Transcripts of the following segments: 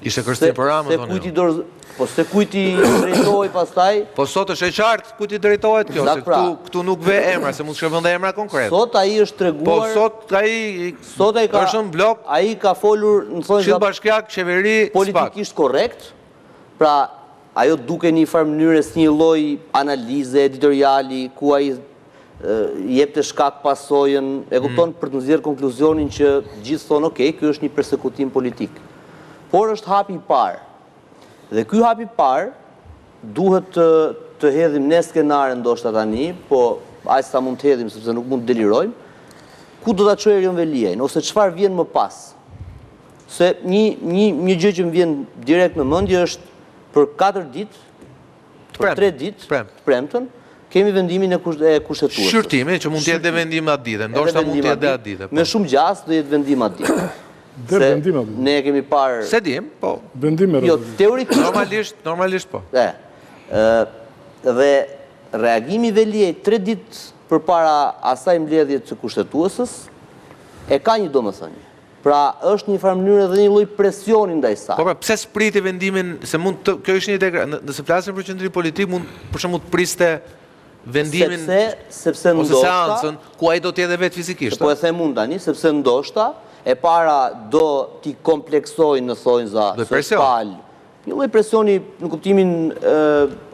Ishte kërcënim për Ramën, Po se kujti drejtoj pastaj... Po sot është e qartë kujti drejtojt kjo, se këtu nuk ve emra, se mund të shkëvën dhe emra konkret. Sot ai është treguar... Po sot ai është në blok... Ai ka folur, në thonë... Këshill bashkiak, qeveri, politikisht korrekt, pra ajo duke një farë mënyrë si një lloj analize editoriali, ku ai jep të shkak pasojën, e kupton për të nxjerrë konkluzionin që gjithë thonë, okay, ky është një persekutim politik. Por është hapi i parë. Dhe ky hapi i parë duhet të hedhim ne skenare ndoshta tani, po aq sa mund të hedhim sepse nuk mund të delirojmë. Ku do ta çojë Erion Veliajin ose çfarë vjen më pas? Se një gjë që më vjen direkt në mendje është për 4 ditë, për 3 ditë, premtën, kemi vendimin e kushtetuesës. Shqyrtimi që mund të jetë vendim atë ditë, ndoshta mund të jetë atë ditë. Me shumë gjas do jetë vendim atë ditë. Se ne kemi parë... Se dim, po. Jo, teorikisht... Normalisht, po. Dhe reagimi Veliaj 3 ditë për para asaj mbledhjet të kushtetuesës, e ka një domethënie. Pra, është një farë mënyrë edhe një lloj presioni ndaj saj. Po, pse spriti vendimin, se mund të... Kjo është një ide, nëse flasim për qendrim politik, mund për shembull të priste vendimin... Sepse ndoshta... Ose seancën, ku ai do të jetë vetë fizikisht. Po e them unë tani, sepse ndoshta e para do t'i kompleksojnë në thonjza së shpal. Një lloj presioni në kuptimin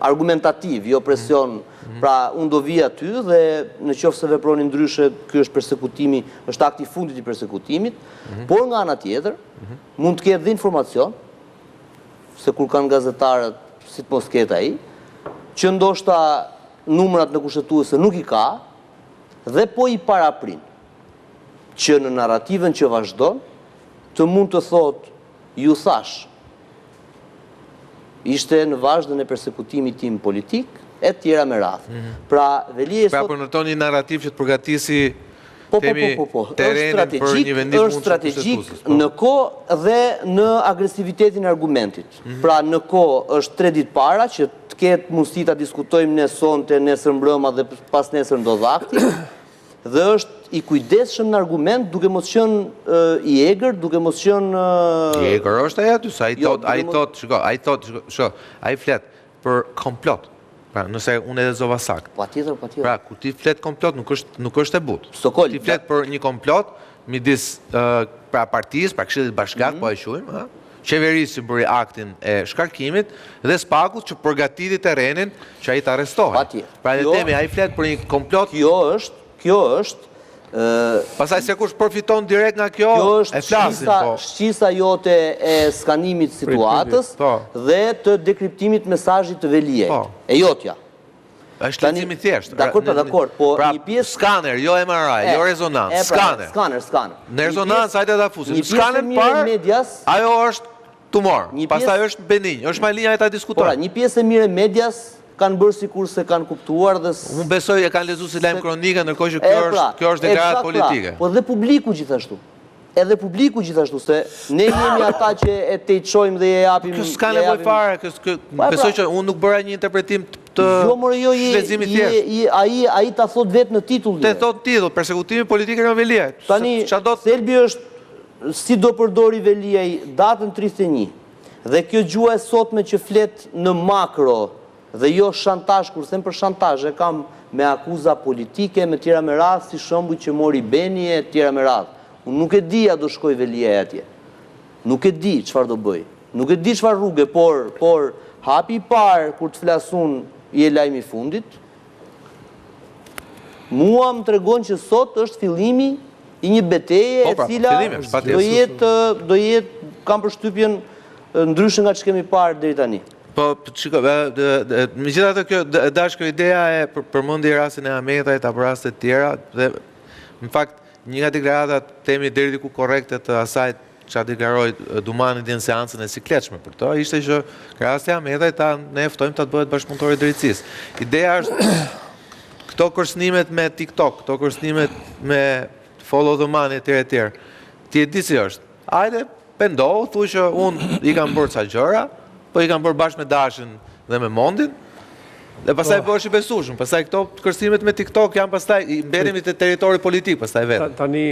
argumentativ, jo presion. Pra, unë do vi aty dhe në qoftë se veproni ndryshe, ky është persekutimi, është akti i fundit i persekutimit, por nga ana tjetër, mund të ketë dhe informacion, se kur kanë gazetarët, si të mos ketë ai, që ndoshta numrat në kushtetuese nuk i ka, dhe po i paraprin që në narrativën që vazhdon, të mund të thot, ju thash, ishte në vazhdën e persekutimit tim politik, e tjera me radhë. Pra, Veliaj sot... Pra, për në tonë një narrativ që të përgatisi terenin për një vendim mund të kushtetuesës. Në kohë dhe në agresivitetin e argumentit. Pra, në kohë është 3 ditë para, që të ketë mundësi ta diskutojmë ne sonte, nesër mbrëma dhe pas nesër ndodh akti, dhe është i kujdesshëm në argument, duke mos qenë i egër, duke mos qenë... I egër është ai aty, sa ai flet për komplot. Pra, nëse unë edhe zova sakt. Patjetër. Pra, kur ti flet komplot, nuk është e butë. Ti flet për një komplot, midis partisë, pra Këshillit Bashkiak, po e quajmë, qeverisë që bëri aktin e shkarkimit, dhe Spakut që përgatiti terrenin që ai të arrestohet. Pra, dhe temi, ai flet për një komplot... Kjo është... Pasaj se kush përfiton direkt nga kjo, e flasin, po. Shqisa jote e skanimit situatës dhe të dekriptimit mesazhit të Veliaj. E jotja. është leximi thjesht. Dakor, po një pjesë skaner, jo MRI, jo rezonancë, skaner. Skaner. Në rezonancë hajde ta fusim. Skaner parë, ajo është tumor. Pastaj është benign, është malinja e ta diskutojmë. Një pjesë e mirë e medias kanë bërë sikur se kanë kuptuar dhe... Unë besoj e kanë lexuar si lajm kronika, ndërkohë që kjo është deklaratë politike. Po dhe publiku gjithashtu. Edhe publiku gjithashtu, se ne jemi ata që e tejçojmë dhe e japim... Kjo s'ka nevojë fare, besoj që unë nuk bëra një interpretim të leximit thjesht. Ai ta thot vetë në titull. Te thot titull, persekutimi politik i Veliaj. Tani, Selbi është si do përdori Veliaj datën 31. Dhe kjo gjua e sotme që flet në makro dhe jo shantazh, kur them për shantazh, e kam me akuza politike, me tjera me radhë, si shembuj që mori Beni e tjera me radhë. Unë nuk e di a do shkoj Veliaj atje. Nuk e di çfarë do bëj. Nuk e di çfarë rrugë, por hapi i parë kur të flasun i e lajmi i fundit, mua më tregon që sot është fillimi i një betejë e cila do jetë kam përshtypjen ndryshe nga ç'kemi parë deri tani. Po, shiko, megjithatë kjo dashkë ideja e përmendi rastin e Ahmetajt apo raste të tjera dhe në fakt një nga deklaratat temi deri diku korrekte të asaj çfarë deklaroi Dumani në seancën e sikletshme për to, ishte që rasti e Ahmetajt ne ftojmë ta bëhet bashkëpunëtor i drejtësisë. Ideja është këto kërcënimet me TikTok, këto kërcënimet me follow the money etj. Ti e di si është. Hajde, pendohu, thuaj që unë i kam bërë ca gjëra, po i kam bërë bashkë me Dashin dhe me Mondin, dhe pastaj bëhesh i besueshëm. Pastaj këto kërcënimet me TikTok janë pastaj i mberemi te territori politik pastaj vetë. Tani